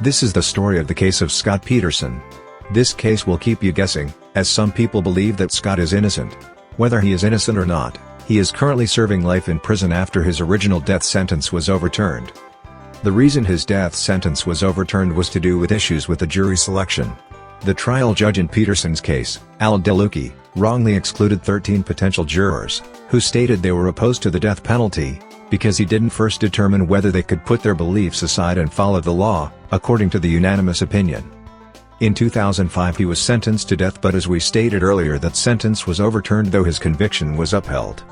This is the story of the case of Scott Peterson. This case will keep you guessing, as some people believe that Scott is innocent. Whether he is innocent or not, he is currently serving life in prison after his original death sentence was overturned. The reason his death sentence was overturned was to do with issues with the jury selection. The trial judge in Peterson's case, Al DeLucchi, wrongly excluded 13 potential jurors, who stated they were opposed to the death penalty, because he didn't first determine whether they could put their beliefs aside and follow the law, according to the unanimous opinion. In 2005 he was sentenced to death, but as we stated earlier, that sentence was overturned though his conviction was upheld.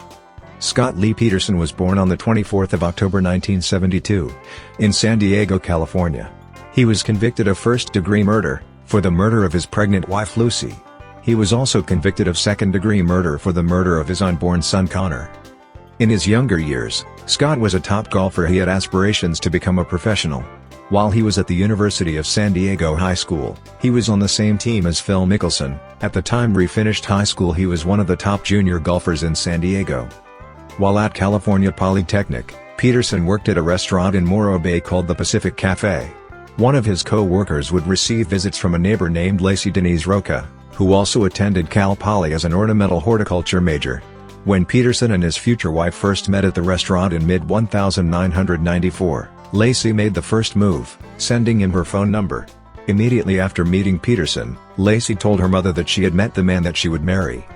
Scott Lee Peterson was born on the 24th of October 1972, in San Diego, California. He was convicted of first-degree murder, for the murder of his pregnant wife Luci. He was also convicted of second-degree murder for the murder of his unborn son Coner. In his younger years, Scott was a top golfer. He had aspirations to become a professional. While he was at the University of San Diego High School, he was on the same team as Phil Mickelson. At the time he finished high school, he was one of the top junior golfers in San Diego. While at California Polytechnic, Peterson worked at a restaurant in Morro Bay called the Pacific Cafe. One of his co-workers would receive visits from a neighbor named Laci Denise Roca, who also attended Cal Poly as an ornamental horticulture major. When Peterson and his future wife first met at the restaurant in mid-1994, Laci made the first move, sending him her phone number. Immediately after meeting Peterson, Laci told her mother that she had met the man that she would marry.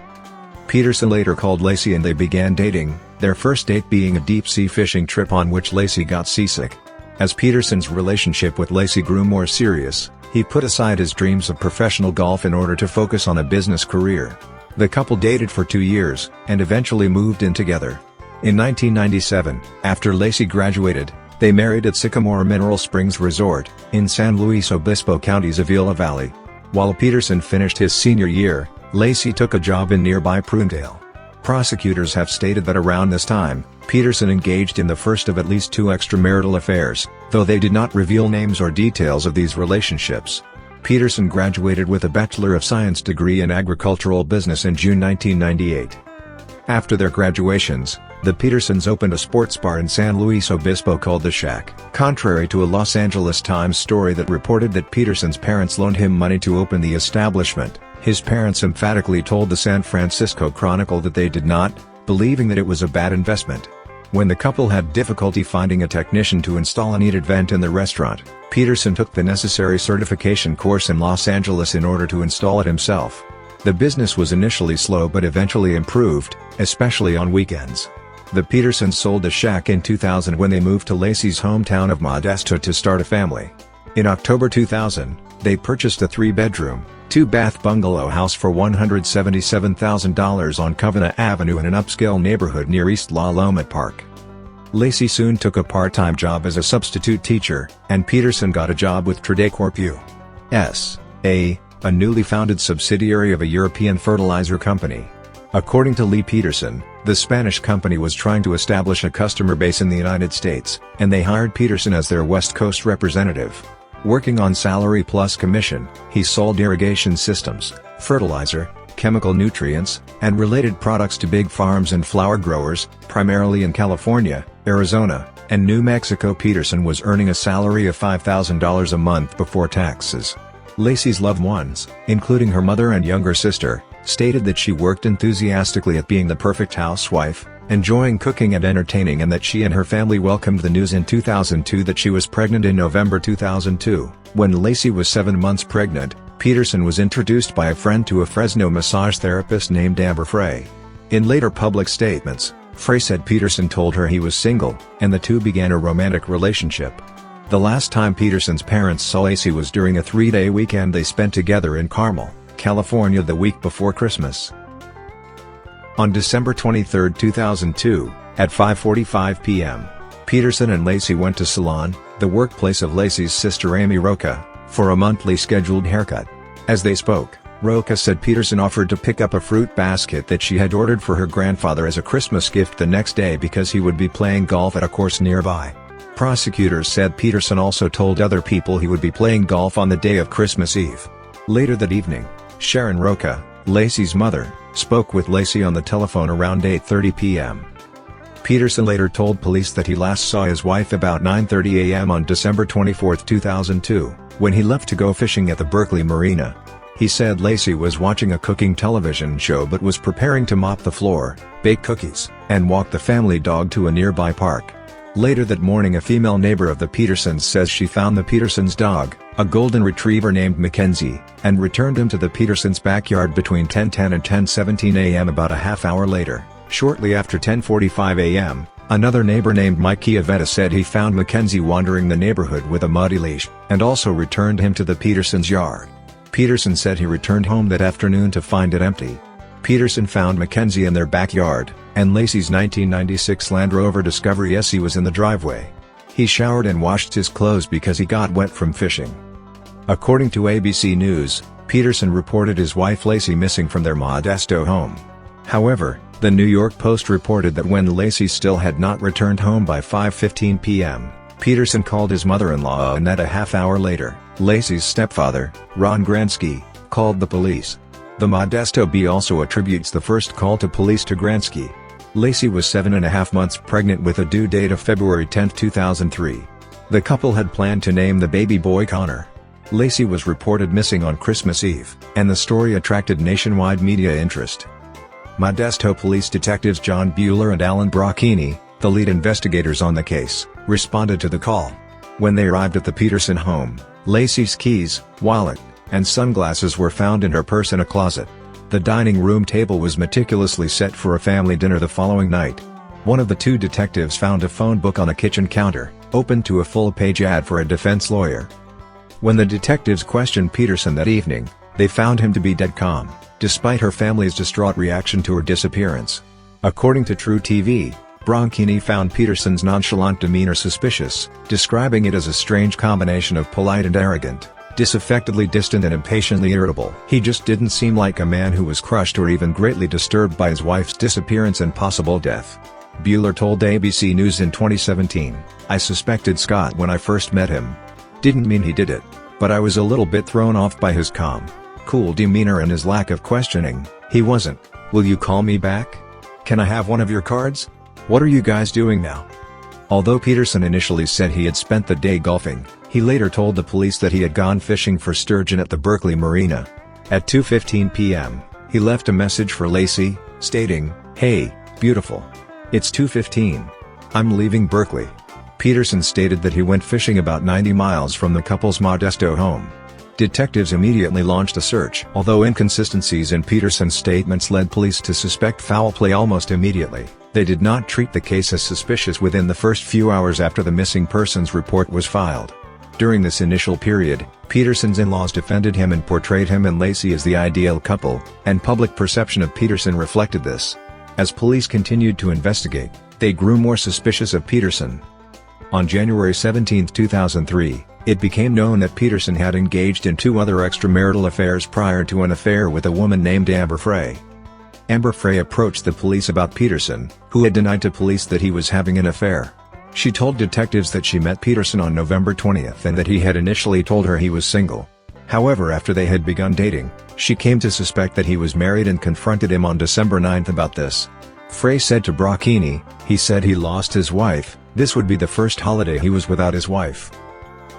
Peterson later called Laci and they began dating, their first date being a deep-sea fishing trip on which Laci got seasick. As Peterson's relationship with Laci grew more serious, he put aside his dreams of professional golf in order to focus on a business career. The couple dated for 2 years, and eventually moved in together. In 1997, after Laci graduated, they married at Sycamore Mineral Springs Resort, in San Luis Obispo County's Avila Valley. While Peterson finished his senior year, Laci took a job in nearby Prunedale. Prosecutors have stated that around this time, Peterson engaged in the first of at least 2 extramarital affairs, though they did not reveal names or details of these relationships. Peterson graduated with a Bachelor of Science degree in agricultural business in June 1998. After their graduations, the Petersons opened a sports bar in San Luis Obispo called The Shack. Contrary to a Los Angeles Times story that reported that Peterson's parents loaned him money to open the establishment, his parents emphatically told the San Francisco Chronicle that they did not, believing that it was a bad investment. When the couple had difficulty finding a technician to install a needed vent in the restaurant, Peterson took the necessary certification course in Los Angeles in order to install it himself. The business was initially slow but eventually improved, especially on weekends. The Petersons sold the Shack in 2000 when they moved to Laci's hometown of Modesto to start a family. In October 2000, they purchased a 3-bedroom, 2-bath bungalow house for $177,000 on Covina Avenue in an upscale neighborhood near East La Loma Park. Laci soon took a part-time job as a substitute teacher, and Peterson got a job with Tridacorp U.S.A., a newly founded subsidiary of a European fertilizer company. According to Lee Peterson, the Spanish company was trying to establish a customer base in the United States, and they hired Peterson as their West Coast representative. Working on salary plus commission, he sold irrigation systems, fertilizer, chemical nutrients, and related products to big farms and flower growers, primarily in California, Arizona, and New Mexico. Peterson was earning a salary of $5,000 a month before taxes. Laci's loved ones, including her mother and younger sister, stated that she worked enthusiastically at being the perfect housewife, enjoying cooking and entertaining, and that she and her family welcomed the news in 2002 that she was pregnant. In November 2002, when Laci was 7 months pregnant, Peterson was introduced by a friend to a Fresno massage therapist named Amber Frey. In later public statements, Frey said Peterson told her he was single, and the two began a romantic relationship. The last time Peterson's parents saw Laci was during a 3-day weekend they spent together in Carmel, California the week before Christmas. On December 23, 2002, at 5:45 p.m., Peterson and Laci went to Salon, the workplace of Laci's sister Amy Roca, for a monthly scheduled haircut. As they spoke, Roca said Peterson offered to pick up a fruit basket that she had ordered for her grandfather as a Christmas gift the next day because he would be playing golf at a course nearby. Prosecutors said Peterson also told other people he would be playing golf on the day of Christmas Eve. Later that evening, Sharon Roca, Laci's mother, spoke with Laci on the telephone around 8:30 p.m. Peterson later told police that he last saw his wife about 9:30 a.m. on December 24, 2002. when he left to go fishing at the Berkeley Marina. He said Luci was watching a cooking television show but was preparing to mop the floor, bake cookies, and walk the family dog to a nearby park. Later that morning, a female neighbor of the Petersons says she found the Petersons' dog, a golden retriever named Mackenzie, and returned him to the Petersons' backyard between 10:10 and 10:17 a.m. About a half hour later. Shortly after 10:45 a.m., another neighbor named Mike Chiavetta said he found Mackenzie wandering the neighborhood with a muddy leash, and also returned him to the Petersons' yard. Peterson said he returned home that afternoon to find it empty. Peterson found Mackenzie in their backyard, and Luci's 1996 Land Rover Discovery SE was in the driveway. He showered and washed his clothes because he got wet from fishing. According to ABC News, Peterson reported his wife Luci missing from their Modesto home. However, the New York Post reported that when Luci still had not returned home by 5:15 p.m., Peterson called his mother-in-law, and that a half hour later, Luci's stepfather, Ron Gransky, called the police. The Modesto Bee also attributes the first call to police to Gransky. Luci was 7.5 months pregnant with a due date of February 10, 2003. The couple had planned to name the baby boy Coner. Luci was reported missing on Christmas Eve, and the story attracted nationwide media interest. Modesto police detectives John Bueller and Alan Brocchini, the lead investigators on the case, responded to the call. When they arrived at the Peterson home, Luci's keys, wallet, and sunglasses were found in her purse in a closet. The dining room table was meticulously set for a family dinner the following night. One of the two detectives found a phone book on a kitchen counter, open to a full-page ad for a defense lawyer. When the detectives questioned Peterson that evening, they found him to be dead calm, despite her family's distraught reaction to her disappearance. According to True TV, Brocchini found Peterson's nonchalant demeanor suspicious, describing it as a strange combination of polite and arrogant, disaffectedly distant and impatiently irritable. He just didn't seem like a man who was crushed or even greatly disturbed by his wife's disappearance and possible death. Bueller told ABC News in 2017, "I suspected Scott when I first met him. Didn't mean he did it, but I was a little bit thrown off by his calm, cool demeanor and his lack of questioning. He wasn't, 'Will you call me back? Can I have one of your cards? What are you guys doing now?' Although Peterson initially said he had spent the day golfing, he later told the police that he had gone fishing for sturgeon at the Berkeley Marina. At 2:15 p.m., he left a message for Luci, stating, "Hey, beautiful. It's 2:15. I'm leaving Berkeley." Peterson stated that he went fishing about 90 miles from the couple's Modesto home. Detectives immediately launched a search. Although inconsistencies in Peterson's statements led police to suspect foul play almost immediately, they did not treat the case as suspicious within the first few hours after the missing persons report was filed. During this initial period, Peterson's in-laws defended him and portrayed him and Luci as the ideal couple, and public perception of Peterson reflected this. As police continued to investigate, they grew more suspicious of Peterson. On January 17, 2003, it became known that Peterson had engaged in 2 other extramarital affairs prior to an affair with a woman named Amber Frey. Amber Frey approached the police about Peterson, who had denied to police that he was having an affair. She told detectives that she met Peterson on November 20th and that he had initially told her he was single. However, after they had begun dating, she came to suspect that he was married and confronted him on December 9th about this. Frey said to Brocchini, "He said he lost his wife. This would be the first holiday he was without his wife."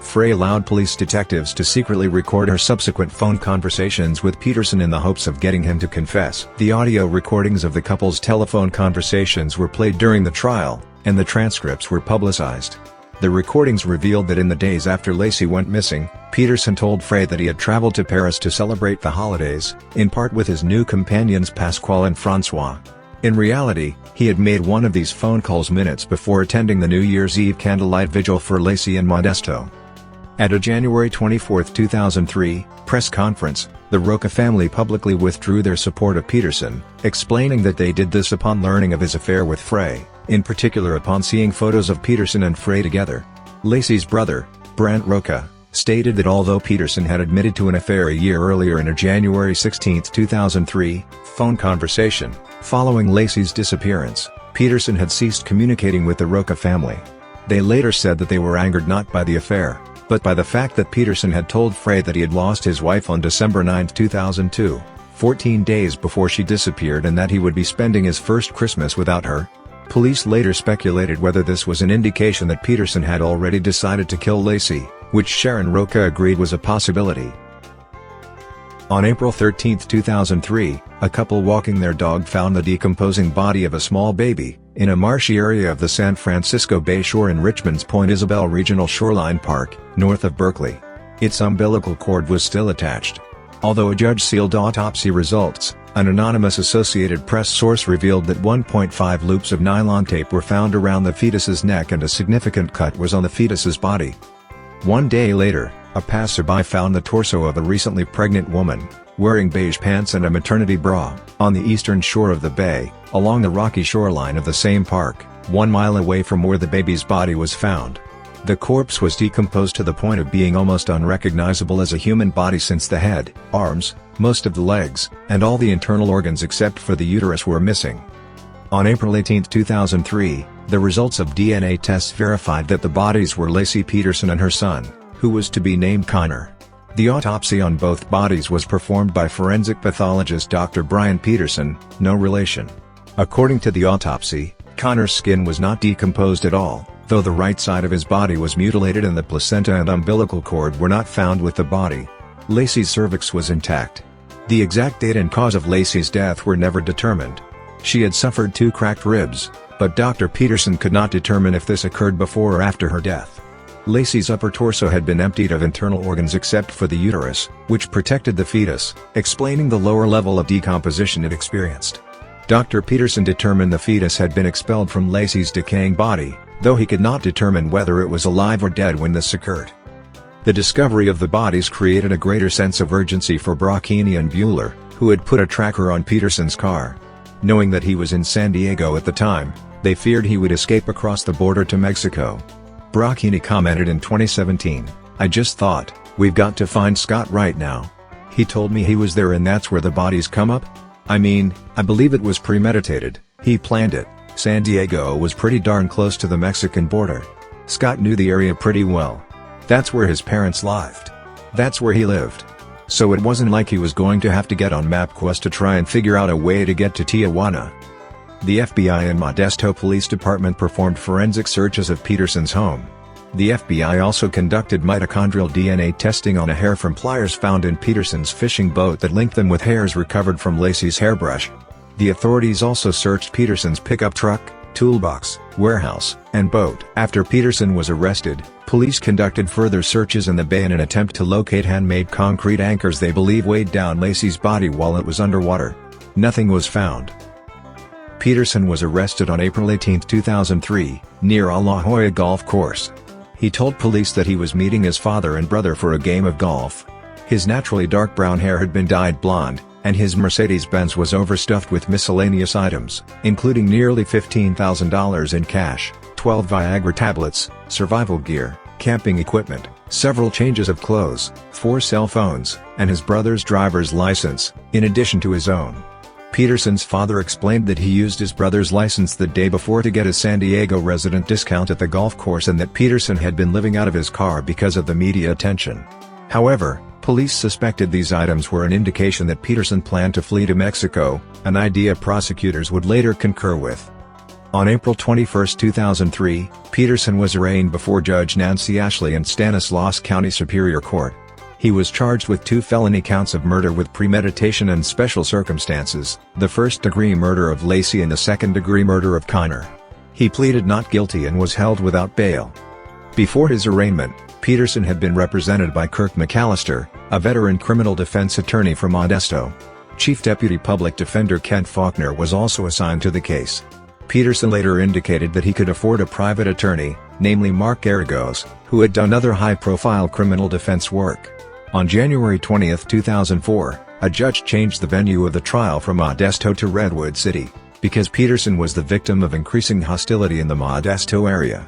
Frey allowed police detectives to secretly record her subsequent phone conversations with Peterson in the hopes of getting him to confess. The audio recordings of the couple's telephone conversations were played during the trial, and the transcripts were publicized. The recordings revealed that in the days after Luci went missing, Peterson told Frey that he had traveled to Paris to celebrate the holidays, in part with his new companions Pasquale and Francois. In reality, he had made one of these phone calls minutes before attending the New Year's Eve candlelight vigil for Luci in Modesto. At a January 24, 2003, press conference, the Roca family publicly withdrew their support of Peterson, explaining that they did this upon learning of his affair with Frey, in particular upon seeing photos of Peterson and Frey together. Luci's brother, Brant Roca, stated that although Peterson had admitted to an affair a year earlier in a January 16, 2003, phone conversation, following Luci's disappearance, Peterson had ceased communicating with the Roca family. They later said that they were angered not by the affair, but by the fact that Peterson had told Frey that he had lost his wife on December 9, 2002, 14 days before she disappeared, and that he would be spending his first Christmas without her. Police later speculated whether this was an indication that Peterson had already decided to kill Luci, which Sharon Roca agreed was a possibility. On April 13, 2003, a couple walking their dog found the decomposing body of a small baby in a marshy area of the San Francisco Bay Shore in Richmond's Point Isabel Regional Shoreline Park, north of Berkeley. Its umbilical cord was still attached. Although a judge sealed autopsy results, an anonymous Associated Press source revealed that 1.5 loops of nylon tape were found around the fetus's neck and a significant cut was on the fetus's body. One day later, a passerby found the torso of a recently pregnant woman, wearing beige pants and a maternity bra, on the eastern shore of the bay, along the rocky shoreline of the same park, 1 mile away from where the baby's body was found. The corpse was decomposed to the point of being almost unrecognizable as a human body since the head, arms, most of the legs, and all the internal organs except for the uterus were missing. On April 18, 2003, the results of DNA tests verified that the bodies were Luci Peterson and her son, who was to be named Coner. The autopsy on both bodies was performed by forensic pathologist Dr. Brian Peterson, no relation. According to the autopsy, Coner's skin was not decomposed at all, though the right side of his body was mutilated and the placenta and umbilical cord were not found with the body. Luci's cervix was intact. The exact date and cause of Luci's death were never determined. She had suffered 2 cracked ribs, but Dr. Peterson could not determine if this occurred before or after her death. Luci's upper torso had been emptied of internal organs except for the uterus, which protected the fetus, explaining the lower level of decomposition it experienced. Dr. Peterson determined the fetus had been expelled from Luci's decaying body, though he could not determine whether it was alive or dead when this occurred. The discovery of the bodies created a greater sense of urgency for Brocchini and Bueller, who had put a tracker on Peterson's car. Knowing that he was in San Diego at the time, they feared he would escape across the border to Mexico. Brocchini commented in 2017, "I just thought, we've got to find Scott right now. He told me he was there and that's where the bodies come up? I mean, I believe it was premeditated, he planned it. San Diego was pretty darn close to the Mexican border. Scott knew the area pretty well. That's where his parents lived. That's where he lived. So it wasn't like he was going to have to get on MapQuest to try and figure out a way to get to Tijuana." The FBI and Modesto Police Department performed forensic searches of Peterson's home. The FBI also conducted mitochondrial DNA testing on a hair from pliers found in Peterson's fishing boat that linked them with hairs recovered from Luci's hairbrush. The authorities also searched Peterson's pickup truck, toolbox, warehouse, and boat. After Peterson was arrested, police conducted further searches in the bay in an attempt to locate handmade concrete anchors they believe weighed down Luci's body while it was underwater. Nothing was found. Peterson was arrested on April 18, 2003, near a La Jolla golf course. He told police that he was meeting his father and brother for a game of golf. His naturally dark brown hair had been dyed blonde, and his Mercedes-Benz was overstuffed with miscellaneous items, including nearly $15,000 in cash, 12 Viagra tablets, survival gear, camping equipment, several changes of clothes, 4 cell phones, and his brother's driver's license, in addition to his own. Peterson's father explained that he used his brother's license the day before to get a San Diego resident discount at the golf course and that Peterson had been living out of his car because of the media attention. However, police suspected these items were an indication that Peterson planned to flee to Mexico, an idea prosecutors would later concur with. On April 21, 2003, Peterson was arraigned before Judge Nancy Ashley in Stanislaus County Superior Court. He was charged with 2 felony counts of murder with premeditation and special circumstances, the first-degree murder of Luci and the second-degree murder of Coner. He pleaded not guilty and was held without bail. Before his arraignment, Peterson had been represented by Kirk McAllister, a veteran criminal defense attorney from Modesto. Chief Deputy Public Defender Kent Faulkner was also assigned to the case. Peterson later indicated that he could afford a private attorney, namely Mark Garagos, who had done other high-profile criminal defense work. On January 20, 2004, a judge changed the venue of the trial from Modesto to Redwood City, because Peterson was the victim of increasing hostility in the Modesto area.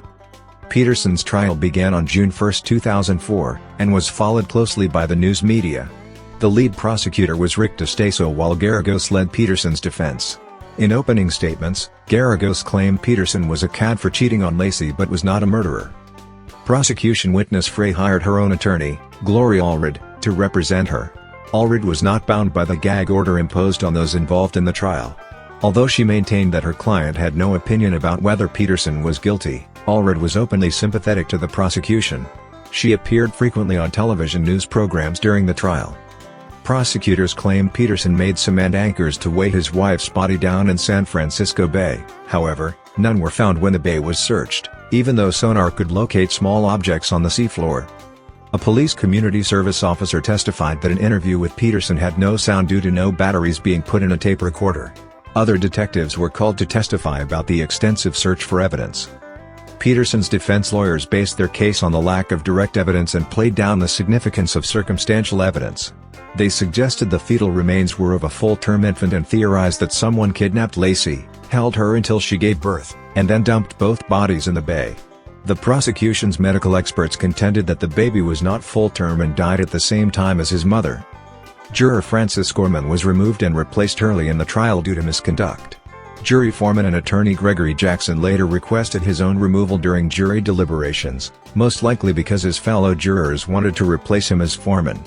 Peterson's trial began on June 1, 2004, and was followed closely by the news media. The lead prosecutor was Rick DeStaso while Garagos led Peterson's defense. In opening statements, Garagos claimed Peterson was a cad for cheating on Luci but was not a murderer. Prosecution witness Frey hired her own attorney, Gloria Allred, to represent her. Allred was not bound by the gag order imposed on those involved in the trial. Although she maintained that her client had no opinion about whether Peterson was guilty, Allred was openly sympathetic to the prosecution. She appeared frequently on television news programs during the trial. Prosecutors claim Peterson made cement anchors to weight his wife's body down in San Francisco Bay. However, none were found when the bay was searched, even though sonar could locate small objects on the seafloor. A police community service officer testified that an interview with Peterson had no sound due to no batteries being put in a tape recorder. Other detectives were called to testify about the extensive search for evidence. Peterson's defense lawyers based their case on the lack of direct evidence and played down the significance of circumstantial evidence. They suggested the fetal remains were of a full-term infant and theorized that someone kidnapped Luci, held her until she gave birth, and then dumped both bodies in the bay. The prosecution's medical experts contended that the baby was not full-term and died at the same time as his mother. Juror Francis Gorman was removed and replaced early in the trial due to misconduct. Jury foreman and attorney Gregory Jackson later requested his own removal during jury deliberations, most likely because his fellow jurors wanted to replace him as foreman.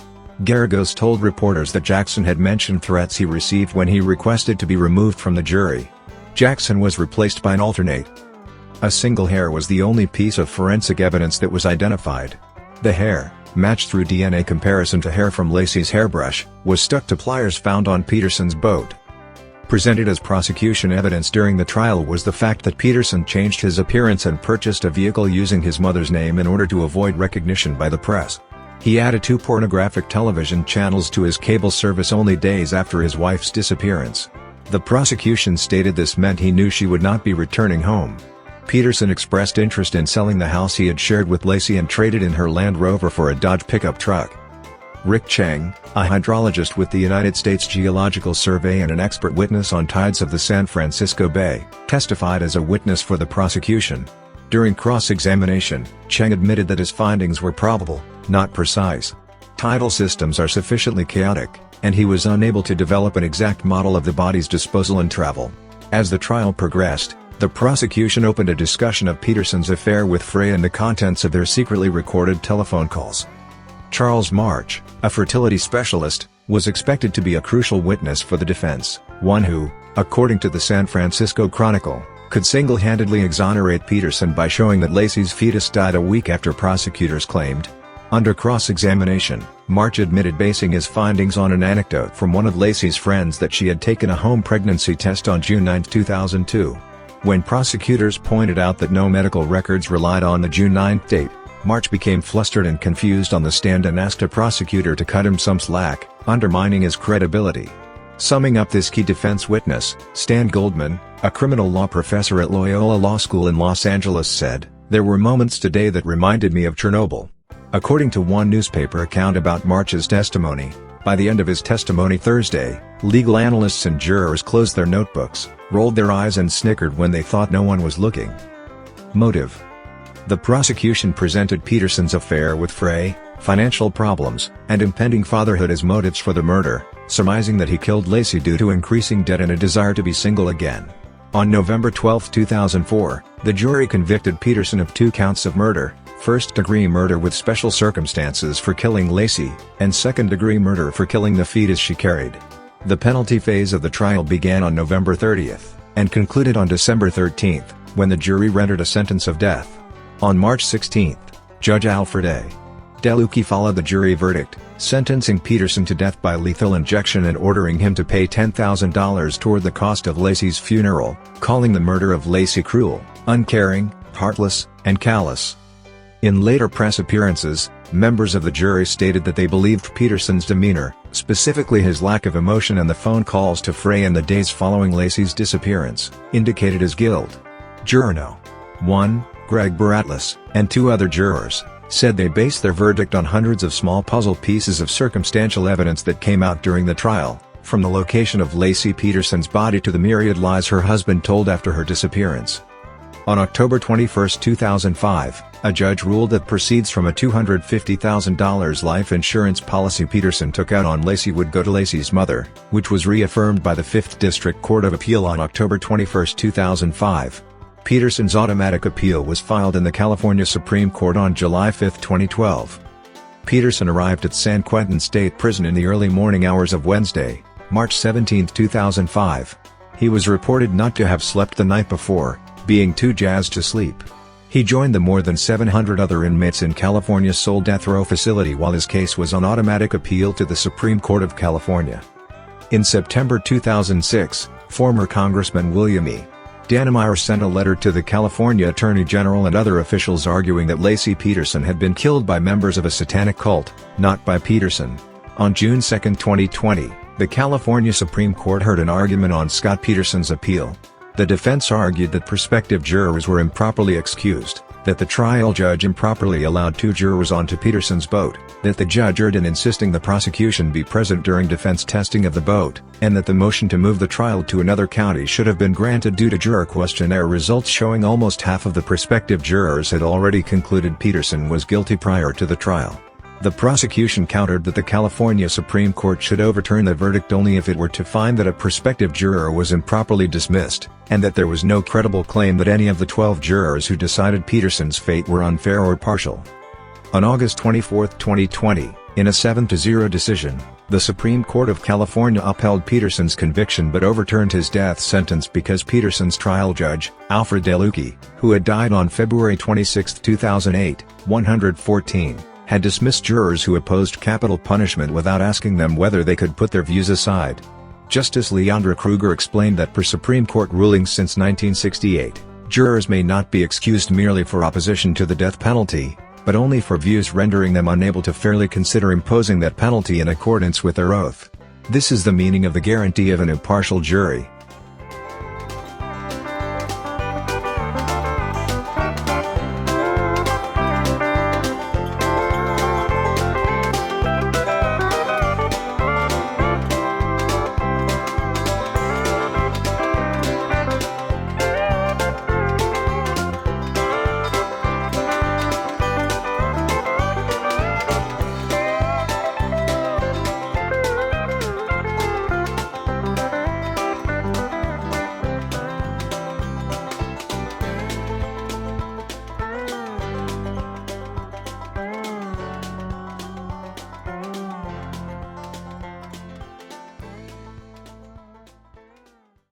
Garagos told reporters that Jackson had mentioned threats he received when he requested to be removed from the jury. Jackson was replaced by an alternate. A single hair was the only piece of forensic evidence that was identified. The hair, matched through DNA comparison to hair from Luci's hairbrush, was stuck to pliers found on Peterson's boat. Presented as prosecution evidence during the trial was the fact that Peterson changed his appearance and purchased a vehicle using his mother's name in order to avoid recognition by the press. He added 2 pornographic television channels to his cable service only days after his wife's disappearance. The prosecution stated this meant he knew she would not be returning home. Peterson expressed interest in selling the house he had shared with Luci and traded in her Land Rover for a Dodge pickup truck. Rick Chang, a hydrologist with the United States Geological Survey and an expert witness on tides of the San Francisco Bay, testified as a witness for the prosecution. During cross-examination, Chang admitted that his findings were probable, not precise. Tidal systems are sufficiently chaotic, and he was unable to develop an exact model of the body's disposal and travel. As the trial progressed, the prosecution opened a discussion of Peterson's affair with Frey and the contents of their secretly recorded telephone calls. Charles March, a fertility specialist, was expected to be a crucial witness for the defense, one who, according to the San Francisco Chronicle, could single-handedly exonerate Peterson by showing that Luci's fetus died a week after prosecutors claimed. Under cross-examination, March admitted basing his findings on an anecdote from one of Luci's friends that she had taken a home pregnancy test on June 9, 2002. When prosecutors pointed out that no medical records relied on the June 9 date, March became flustered and confused on the stand and asked a prosecutor to cut him some slack, undermining his credibility. Summing up this key defense witness, Stan Goldman, a criminal law professor at Loyola Law School in Los Angeles said, "There were moments today that reminded me of Chernobyl." According to one newspaper account about March's testimony, by the end of his testimony Thursday, legal analysts and jurors closed their notebooks, rolled their eyes and snickered when they thought no one was looking. Motive. The prosecution presented Peterson's affair with Frey, financial problems, and impending fatherhood as motives for the murder, surmising that he killed Luci due to increasing debt and a desire to be single again. On November 12, 2004, the jury convicted Peterson of 2 counts of murder, first-degree murder with special circumstances for killing Luci, and second-degree murder for killing the fetus she carried. The penalty phase of the trial began on November 30th, and concluded on December 13th, when the jury rendered a sentence of death. On March 16, Judge Alfred A. DeLucchi followed the jury verdict, sentencing Peterson to death by lethal injection and ordering him to pay $10,000 toward the cost of Luci's funeral, calling the murder of Luci cruel, uncaring, heartless, and callous. In later press appearances, members of the jury stated that they believed Peterson's demeanor, specifically his lack of emotion and the phone calls to Frey in the days following Luci's disappearance, indicated his guilt. Juror No. 1, Greg Baratlis, and 2 other jurors, said they based their verdict on hundreds of small puzzle pieces of circumstantial evidence that came out during the trial, from the location of Luci Peterson's body to the myriad lies her husband told after her disappearance. On October 21, 2005, a judge ruled that proceeds from a $250,000 life insurance policy Peterson took out on Luci would go to Luci's mother, which was reaffirmed by the 5th District Court of Appeal on October 21, 2005. Peterson's automatic appeal was filed in the California Supreme Court on July 5, 2012. Peterson arrived at San Quentin State Prison in the early morning hours of Wednesday, March 17, 2005. He was reported not to have slept the night before, being too jazzed to sleep. He joined the more than 700 other inmates in California's sole death row facility while his case was on automatic appeal to the Supreme Court of California. In September 2006, former Congressman William E. Dannemeyer sent a letter to the California Attorney General and other officials arguing that Luci Peterson had been killed by members of a satanic cult, not by Peterson. On June 2, 2020, the California Supreme Court heard an argument on Scott Peterson's appeal. The defense argued that prospective jurors were improperly excused, that the trial judge improperly allowed 2 jurors onto Peterson's boat, that the judge erred in insisting the prosecution be present during defense testing of the boat, and that the motion to move the trial to another county should have been granted due to juror questionnaire results showing almost half of the prospective jurors had already concluded Peterson was guilty prior to the trial. The prosecution countered that the California Supreme Court should overturn the verdict only if it were to find that a prospective juror was improperly dismissed, and that there was no credible claim that any of the 12 jurors who decided Peterson's fate were unfair or partial. On August 24, 2020, in a 7-0 decision, the Supreme Court of California upheld Peterson's conviction but overturned his death sentence because Peterson's trial judge, Alfred DeLuca, who had died on February 26, 2008, 114, had dismissed jurors who opposed capital punishment without asking them whether they could put their views aside. Justice Leandra Kruger explained that per Supreme Court rulings since 1968, jurors may not be excused merely for opposition to the death penalty, but only for views rendering them unable to fairly consider imposing that penalty in accordance with their oath. This is the meaning of the guarantee of an impartial jury.